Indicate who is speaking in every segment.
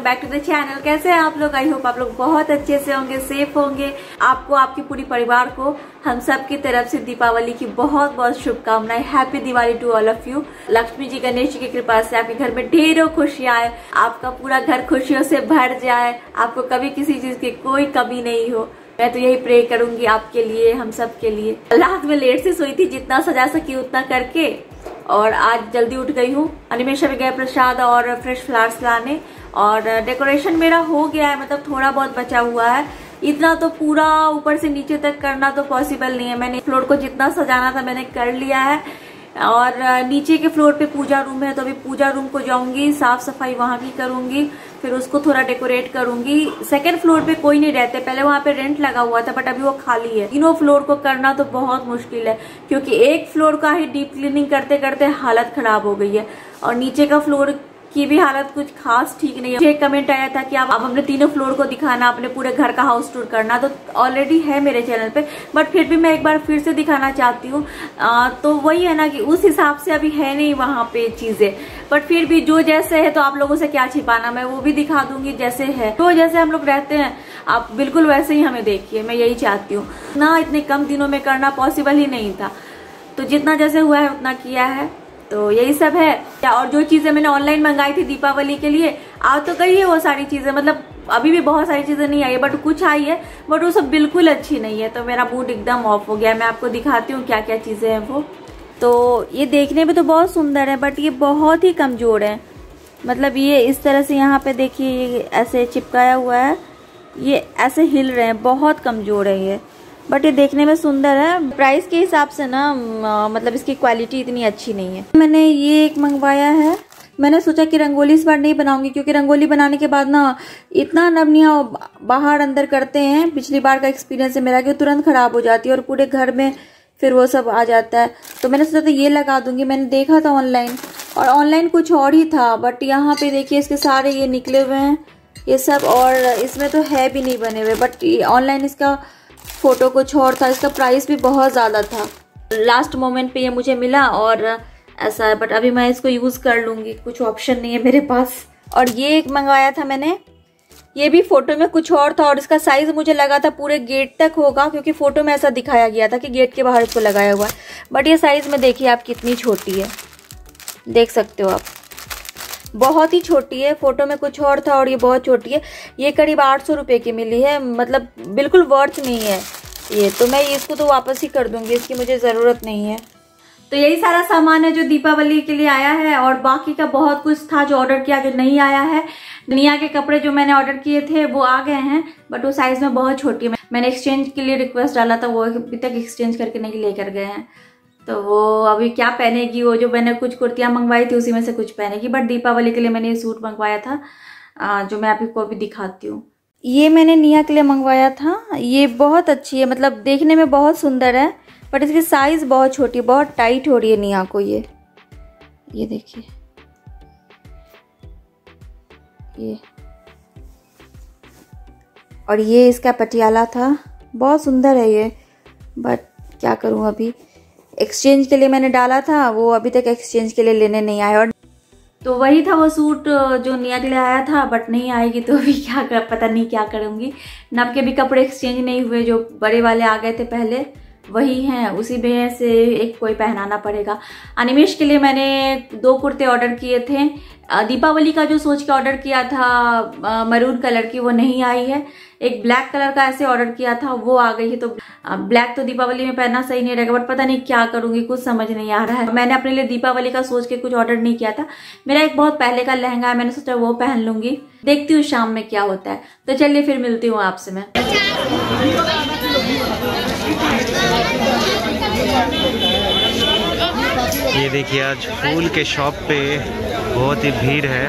Speaker 1: Back to the channel. कैसे हैं आप लोग? आई होप आप लोग बहुत अच्छे से होंगे, सेफ होंगे। आपको, आपके पूरी परिवार को हम सब की तरफ से दीपावली की बहुत बहुत शुभकामनाएं। Happy Diwali to all of you. Lakshmi ji, Ganesh ji की कृपा से आपके घर में ढेरों खुशियां आए, आपका पूरा घर खुशियों से भर जाए, आपको कभी किसी चीज की कोई कमी नहीं हो। मैं तो यही प्रे करूंगी आपके लिए, हम सब के लिए। रात में लेट से सोई थी, जितना सजा सकी उतना करके, और आज जल्दी उठ गई हूँ। अनिमेश भी गए प्रसाद और फ्रेश फ्लावर्स लाने, और डेकोरेशन मेरा हो गया है, मतलब थोड़ा बहुत बचा हुआ है। इतना तो पूरा ऊपर से नीचे तक करना तो पॉसिबल नहीं है। मैंने फ्लोर को जितना सजाना था मैंने कर लिया है, और नीचे के फ्लोर पे पूजा रूम है, तो अभी पूजा रूम को जाऊंगी, साफ सफाई वहां की करूंगी, फिर उसको थोड़ा डेकोरेट करूंगी। सेकंड फ्लोर पे कोई नहीं रहते, पहले वहां पे रेंट लगा हुआ था, बट अभी वो खाली है। तीनों फ्लोर को करना तो बहुत मुश्किल है, क्योंकि एक फ्लोर का ही डीप क्लीनिंग करते करते हालत खराब हो गई है, और नीचे का फ्लोर की भी हालत कुछ खास ठीक नहीं है। मुझे एक कमेंट आया था कि आप अपने तीनों फ्लोर को दिखाना, अपने पूरे घर का हाउस टूर करना, तो ऑलरेडी है मेरे चैनल पे, बट फिर भी मैं एक बार फिर से दिखाना चाहती हूँ। तो वही है ना कि उस हिसाब से अभी है नहीं वहां पे चीजें, बट फिर भी जो जैसे है तो आप लोगों से क्या छिपाना, मैं वो भी दिखा दूंगी जैसे है। तो जैसे हम लोग रहते हैं आप बिल्कुल वैसे ही हमें देखिए, मैं यही चाहती हूँ ना। इतने कम दिनों में करना पॉसिबल ही नहीं था, तो जितना जैसे हुआ है उतना किया है। तो यही सब है। और जो चीजें मैंने ऑनलाइन मंगाई थी दीपावली के लिए, आ तो गई है वो सारी चीजें, मतलब अभी भी बहुत सारी चीजें नहीं आई है, बट कुछ आई है, बट वो सब बिल्कुल अच्छी नहीं है। तो मेरा मूड एकदम ऑफ हो गया। मैं आपको दिखाती हूँ क्या क्या चीजें हैं वो। तो ये देखने में तो बहुत सुंदर है, बट ये बहुत ही कमजोर है। मतलब ये इस तरह से यहाँ पे देखिए, ये ऐसे चिपकाया हुआ है, ये ऐसे हिल रहे हैं, बहुत कमजोर है ये, बट ये देखने में सुंदर है। प्राइस के हिसाब से ना मतलब इसकी क्वालिटी इतनी अच्छी नहीं है। मैंने ये एक मंगवाया है। मैंने सोचा कि रंगोली इस बार नहीं बनाऊंगी, क्योंकि रंगोली बनाने के बाद ना इतना नमनिया बाहर अंदर करते हैं। पिछली बार का एक्सपीरियंस है मेरा कि तुरंत खराब हो जाती है, और पूरे घर में फिर वो सब आ जाता है। तो मैंने सोचा था ये लगा दूंगी। मैंने देखा था ऑनलाइन, और ऑनलाइन कुछ और ही था, बट यहाँ पे देखिए इसके सारे ये निकले हुए हैं ये सब, और इसमें तो है भी नहीं बने हुए, बट ऑनलाइन इसका फोटो कुछ और था। इसका प्राइस भी बहुत ज्यादा था। लास्ट मोमेंट पे ये मुझे मिला और ऐसा है, बट अभी मैं इसको यूज कर लूंगी, कुछ ऑप्शन नहीं है मेरे पास। और ये एक मंगवाया था मैंने, ये भी फोटो में कुछ और था, और इसका साइज मुझे लगा था पूरे गेट तक होगा, क्योंकि फोटो में ऐसा दिखाया गया था कि गेट के बाहर इसको लगाया हुआ है, बट ये साइज में देखिए आप कितनी छोटी है, देख सकते हो आप, बहुत ही छोटी है। फोटो में कुछ और था और ये बहुत छोटी है। ये करीब 800 रुपए की मिली है, मतलब बिल्कुल वर्थ नहीं है ये। तो मैं इसको तो वापस ही कर दूंगी, इसकी मुझे जरूरत नहीं है। तो यही सारा सामान है जो दीपावली के लिए आया है, और बाकी का बहुत कुछ था जो ऑर्डर किया जो नहीं आया है। निया के कपड़े जो मैंने ऑर्डर किए थे वो आ गए हैं, बट वो साइज में बहुत छोटी है। मैंने एक्सचेंज के लिए रिक्वेस्ट डाला था, वो अभी तक एक्सचेंज करके नहीं लेकर गए हैं। तो वो अभी क्या पहनेगी, वो जो मैंने कुछ कुर्तियां मंगवाई थी उसी में से कुछ पहनेगी, बट दीपावली के लिए मैंने ये सूट मंगवाया था जो मैं आपको अभी दिखाती हूँ। ये मैंने निया के लिए मंगवाया था। ये बहुत अच्छी है, मतलब देखने में बहुत सुंदर है, बट इसकी साइज बहुत छोटी है, बहुत टाइट हो रही है निया को। ये देखिए, ये और ये इसका पटियाला था, बहुत सुंदर है ये, बट क्या करूँ, अभी एक्सचेंज के लिए मैंने डाला था, वो अभी तक एक्सचेंज के लिए लेने नहीं आया। और तो वही था वो सूट जो निया के लिए आया था, बट नहीं आएगी तो अभी पता नहीं क्या करूंगी। नब के भी कपड़े एक्सचेंज नहीं हुए, जो बड़े वाले आ गए थे पहले वही हैं, उसी में से एक कोई पहनाना पड़ेगा। अनिमेश के लिए मैंने 2 कुर्ते ऑर्डर किए थे। दीपावली का जो सोच के ऑर्डर किया था मरून कलर की, वो नहीं आई है। एक ब्लैक कलर का ऐसे ऑर्डर किया था, वो आ गई है। तो ब्लैक तो दीपावली में पहनना सही नहीं रहेगा, बट पता नहीं क्या करूंगी, कुछ समझ नहीं आ रहा है। मैंने अपने लिए दीपावली का सोच के कुछ ऑर्डर नहीं किया था। मेरा एक बहुत पहले का लहंगा है, मैंने सोचा वो पहन लूंगी, देखती हूँ शाम में क्या होता है। तो चलिए फिर मिलती हूँ आपसे मैं।
Speaker 2: ये देखिए, आज फूल के शॉप पे बहुत ही भीड़ है,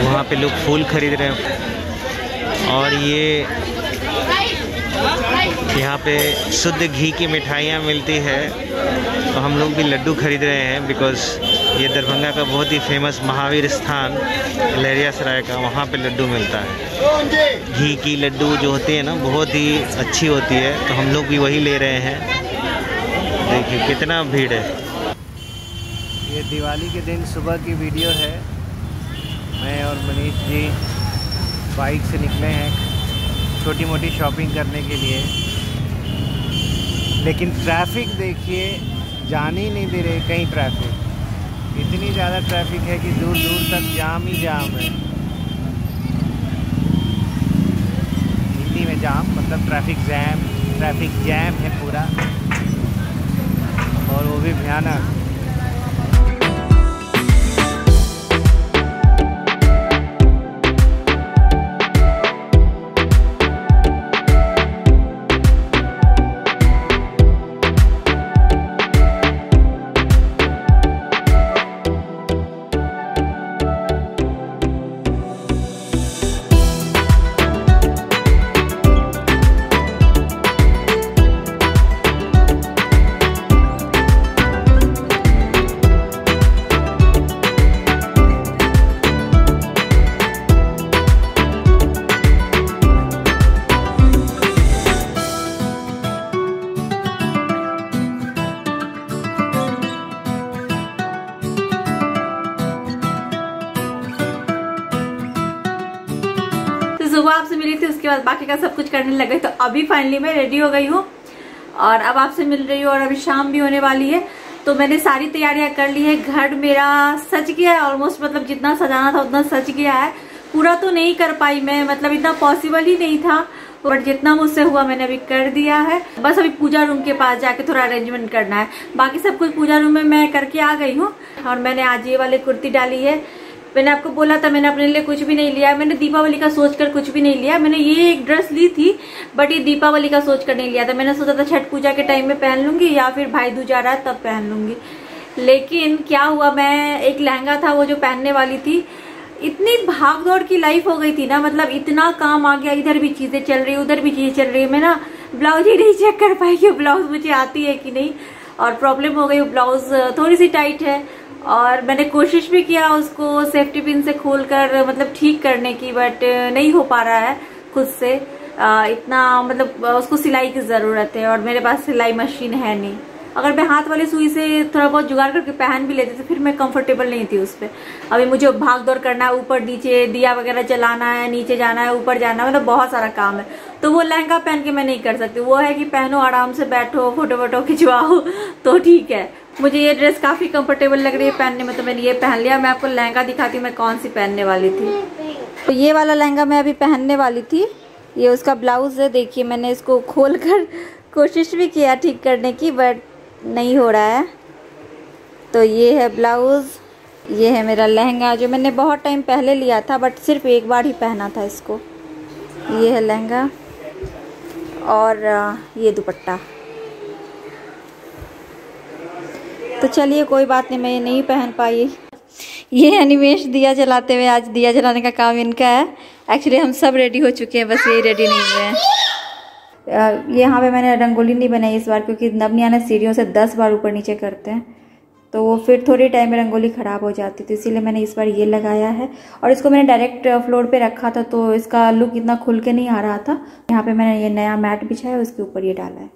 Speaker 2: वहाँ पे लोग फूल खरीद रहे हैं। और ये यहाँ पे शुद्ध घी की मिठाइयाँ मिलती है, तो हम लोग भी लड्डू खरीद रहे हैं, बिकॉज़ ये दरभंगा का बहुत ही फेमस महावीर स्थान लहरियासराय का, वहाँ पे लड्डू मिलता है। घी की लड्डू जो होती है ना, बहुत ही अच्छी होती है, तो हम लोग भी वही ले रहे हैं। देखिए कितना भीड़ है। ये दिवाली के दिन सुबह की वीडियो है। मैं और मनीष जी बाइक से निकले हैं छोटी मोटी शॉपिंग करने के लिए, लेकिन ट्रैफिक देखिए, जाने ही नहीं दे रहे कहीं ट्रैफिक। इतनी ज़्यादा ट्रैफिक है कि दूर दूर तक जाम ही जाम है। हिंदी में जाम मतलब ट्रैफिक जैम है पूरा, और वो भी भयानक।
Speaker 1: सुबह आपसे मिली थी, उसके बाद बाकी का सब कुछ करने लग गई। तो अभी फाइनली मैं रेडी हो गई हूँ और अब आपसे मिल रही हूँ, और अभी शाम भी होने वाली है। तो मैंने सारी तैयारियां कर ली है। घर मेरा सज गया है ऑलमोस्ट, मतलब जितना सजाना था उतना सज गया है। पूरा तो नहीं कर पाई मैं, मतलब इतना पॉसिबल ही नहीं था, बट जितना मुझसे हुआ मैंने अभी कर दिया है। बस अभी पूजा रूम के पास जाके थोड़ा अरेंजमेंट करना है, बाकी सब कुछ पूजा रूम में मैं करके आ गई हूँ। और मैंने आज ये वाली कुर्ती डाली है। मैंने आपको बोला था मैंने अपने लिए कुछ भी नहीं लिया, मैंने दीपावली का सोचकर कुछ भी नहीं लिया। मैंने ये एक ड्रेस ली थी, बट ये दीपावली का सोचकर नहीं लिया था। मैंने सोचा था छठ पूजा के टाइम में पहन लूंगी, या फिर भाई दूज आ रहा है तब पहन लूंगी। लेकिन क्या हुआ, मैं एक लहंगा था वो जो पहनने वाली थी, इतनी भाग दौड़ की लाइफ हो गई थी ना, मतलब इतना काम आ गया, इधर भी चीजें चल रही उधर भी चीजें चल रही। मैं ना ब्लाउज ही नहीं चेक कर पाई कि ब्लाउज मुझे आती है कि नहीं, और प्रॉब्लम हो गई। ब्लाउज थोड़ी सी टाइट है, और मैंने कोशिश भी किया उसको सेफ्टी पिन से खोलकर मतलब ठीक करने की, बट नहीं हो पा रहा है खुद से। इतना मतलब उसको सिलाई की जरूरत है, और मेरे पास सिलाई मशीन है नहीं। अगर मैं हाथ वाली सुई से थोड़ा बहुत जुगाड़ करके पहन भी लेती तो फिर मैं कंफर्टेबल नहीं थी उस पर। अभी मुझे भाग दौड़ करना है, ऊपर नीचे दिया वगैरह जलाना है, नीचे जाना है, ऊपर जाना है, मतलब बहुत सारा काम है। तो वो लहंगा पहन के मैं नहीं कर सकती। वो है कि पहनो, आराम से बैठो, फोटो वोटो खिंचवाओ तो ठीक है। मुझे ये ड्रेस काफी कंफर्टेबल लग रही है पहनने में, तो मैंने ये पहन लिया। मैं आपको लहंगा दिखाती हूँ मैं कौन सी पहनने वाली थी। तो ये वाला लहंगा मैं अभी पहनने वाली थी। ये उसका ब्लाउज है, देखिए मैंने इसको खोल कर कोशिश भी किया ठीक करने की, बट नहीं हो रहा है। तो ये है ब्लाउज, ये है मेरा लहंगा जो मैंने बहुत टाइम पहले लिया था, बट सिर्फ एक बार ही पहना था इसको। ये है लहंगा, और ये दुपट्टा। तो चलिए कोई बात नहीं, मैं ये नहीं पहन पाई। ये अनिमेश दिया जलाते हुए, आज दिया जलाने का काम इनका है। एक्चुअली हम सब रेडी हो चुके हैं, बस ये रेडी नहीं हुए हैं। यहाँ पे मैंने रंगोली नहीं बनाई इस बार, क्योंकि नवनिया सीढ़ियों से 10 बार ऊपर नीचे करते हैं, तो वो फिर थोड़ी टाइम में रंगोली ख़राब हो जाती थी, इसीलिए मैंने इस बार ये लगाया है। और इसको मैंने डायरेक्ट फ्लोर पे रखा था, तो इसका लुक इतना खुल के नहीं आ रहा था। यहाँ पे मैंने ये नया मैट बिछाया, उसके ऊपर ये डाला है।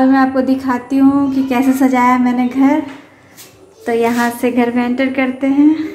Speaker 1: मैं आपको दिखाती हूँ कि कैसे सजाया मैंने घर। तो यहाँ से घर में एंटर करते हैं।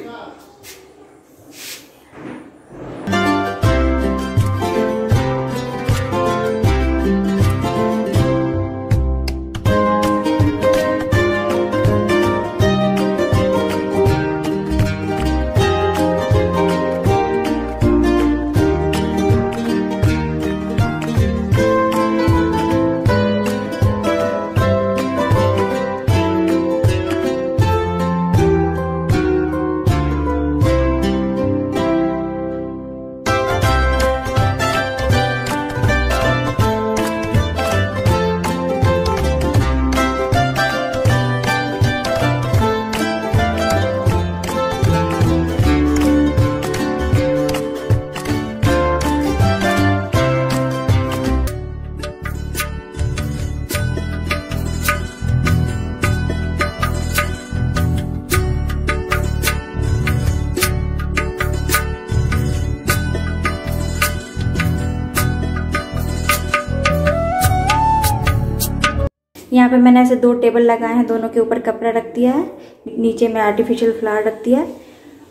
Speaker 1: यहाँ पे मैंने ऐसे 2 टेबल लगाए हैं, दोनों के ऊपर कपड़ा रख दिया है, नीचे में आर्टिफिशियल फ्लावर रख दिया है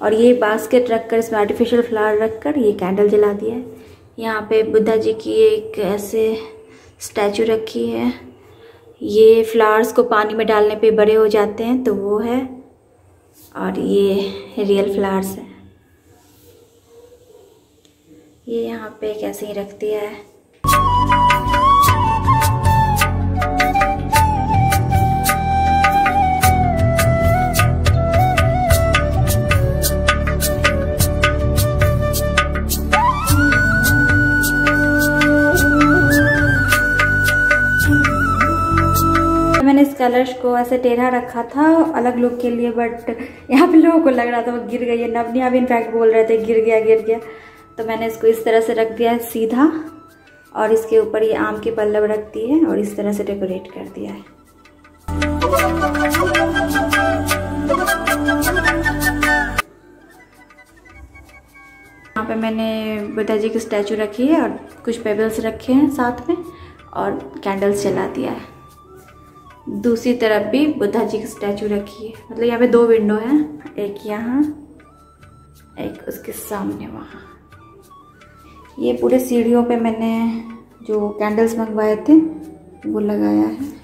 Speaker 1: और ये बास्केट रखकर इसमें आर्टिफिशियल फ्लावर रखकर ये कैंडल जला दिया है। यहाँ पे बुद्धा जी की एक ऐसे स्टैचू रखी है, ये फ्लावर्स को पानी में डालने पे बड़े हो जाते हैं तो वो है, और ये रियल फ्लावर्स है। ये यहाँ पे एक ऐसे ही रख दिया है। मैंने इस कलश को ऐसे टेढ़ा रखा था अलग लुक के लिए, बट यहाँ पे लोगों को लग रहा था वो गिर गई है। नवनिया भी इनफैक्ट बोल रहे थे गिर गया, तो मैंने इसको इस तरह से रख दिया है सीधा, और इसके ऊपर ये आम के पल्लव रख दिए हैं और इस तरह से डेकोरेट कर दिया है। यहाँ पे मैंने बुद्धा जी की स्टैचू रखी है और कुछ पेबल्स रखे हैं साथ में और कैंडल्स जला दिया है। दूसरी तरफ भी बुद्धा जी की स्टैचू रखी है, मतलब यहाँ पे 2 विंडो हैं, एक यहाँ एक उसके सामने वहाँ। ये पूरे सीढ़ियों पे मैंने जो कैंडल्स मंगवाए थे वो लगाया है।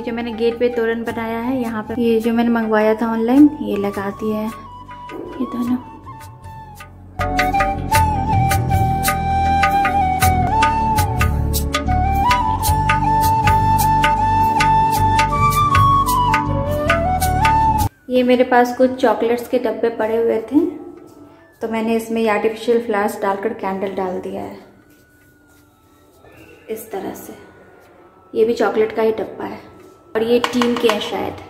Speaker 1: जो मैंने गेट पे तोरण बनाया है, यहाँ पर ये जो मैंने मंगवाया था ऑनलाइन, ये लगा दिया है ये दोनों। ये मेरे पास कुछ चॉकलेट्स के डब्बे पड़े हुए थे, तो मैंने इसमें आर्टिफिशियल फ्लावर्स डालकर कैंडल डाल दिया है इस तरह से। ये भी चॉकलेट का ही डब्बा है और ये टीम के हैं शायद।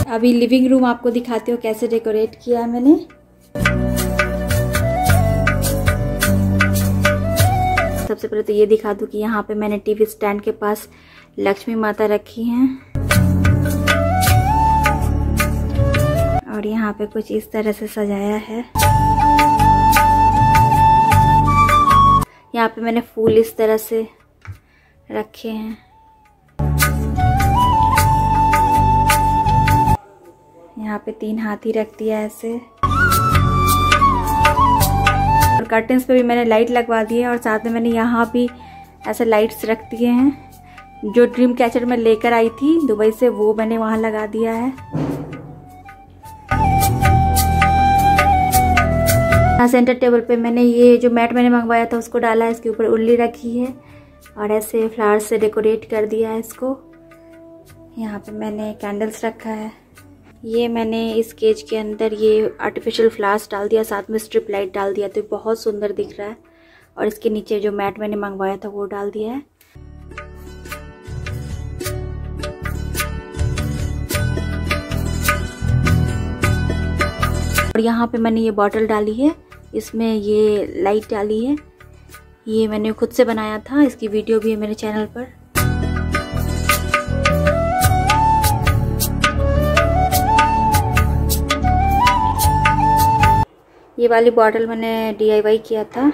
Speaker 1: अभी लिविंग रूम आपको दिखाती हूँ कैसे डेकोरेट किया है मैंने। सबसे पहले तो ये दिखा दूँ कि यहाँ पे मैंने टीवी स्टैंड के पास लक्ष्मी माता रखी हैं और यहाँ पे कुछ इस तरह से सजाया है। यहाँ पे मैंने फूल इस तरह से रखे हैं। यहाँ पे 3 हाथी रख दिया ऐसे। और कर्टन्स पे भी मैंने लाइट लगवा दी है और साथ में मैंने यहाँ भी ऐसे लाइट्स रख दिए हैं। जो ड्रीम कैचर मैं लेकर आई थी दुबई से वो मैंने वहाँ लगा दिया है। यहाँ सेंटर टेबल पे मैंने ये जो मैट मैंने मंगवाया था उसको डाला है, इसके ऊपर उल्ली रखी है और ऐसे फ्लावर्स से डेकोरेट कर दिया है इसको। यहाँ पे मैंने कैंडल्स रखा है। ये मैंने इस केज के अंदर ये आर्टिफिशियल फ्लावर्स डाल दिया, साथ में स्ट्रिप लाइट डाल दिया, तो बहुत सुंदर दिख रहा है। और इसके नीचे जो मैट मैंने मंगवाया था वो डाल दिया है। और यहाँ पे मैंने ये बॉटल डाली है, इसमें ये लाइट डाली है। ये मैंने खुद से बनाया था, इसकी वीडियो भी है मेरे चैनल पर। ये वाली बॉटल मैंने DIY किया था,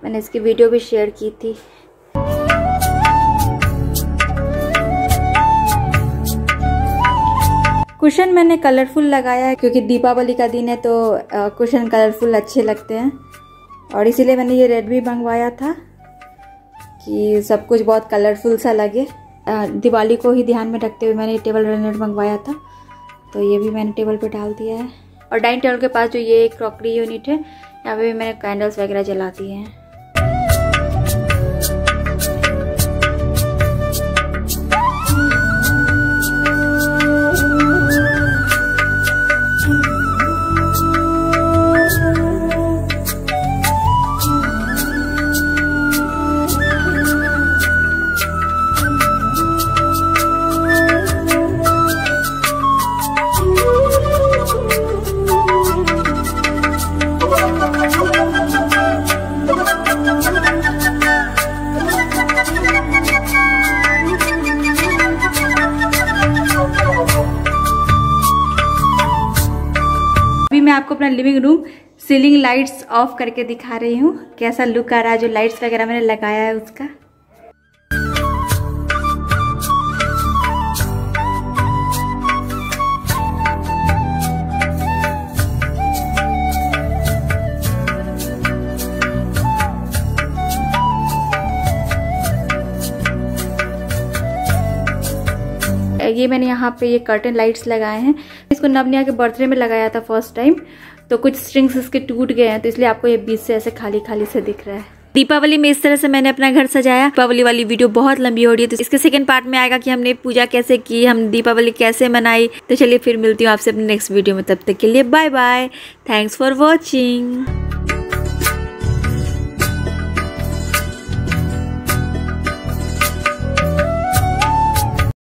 Speaker 1: मैंने इसकी वीडियो भी शेयर की थी। कुशन मैंने कलरफुल लगाया है क्योंकि दीपावली का दिन है तो कुशन कलरफुल अच्छे लगते हैं और इसीलिए मैंने ये रेड भी मंगवाया था कि सब कुछ बहुत कलरफुल सा लगे। दिवाली को ही ध्यान में रखते हुए मैंने टेबल रनर मंगवाया था, तो ये भी मैंने टेबल पे डाल दिया है। और डाइनिंग टेबल के पास जो ये क्रॉकरी यूनिट है, यहाँ पे भी मैंने कैंडल्स वगैरह जला दिए हैं। मैं आपको अपना living room ceiling lights off करके दिखा रही हूँ, कैसा लुक आ रहा है जो लाइट्स वगैरह मैंने लगाया है उसका। ये मैंने यहाँ पे ये कर्टन लाइट्स लगाए हैं, इसको नवनिया के बर्थडे में लगाया था फर्स्ट टाइम, तो कुछ स्ट्रिंग्स इसके टूट गए हैं तो इसलिए आपको ये बीच से ऐसे खाली खाली से दिख रहा है। दीपावली में इस तरह से मैंने अपना घर सजाया। दीपावली वाली वीडियो बहुत लंबी हो रही है तो इसके सेकंड पार्ट में आएगा कि हमने पूजा कैसे की, हम दीपावली कैसे मनाई। तो चलिए फिर मिलती हूँ आपसे अपने नेक्स्ट वीडियो में, तब तक के लिए bye bye, thanks for watching.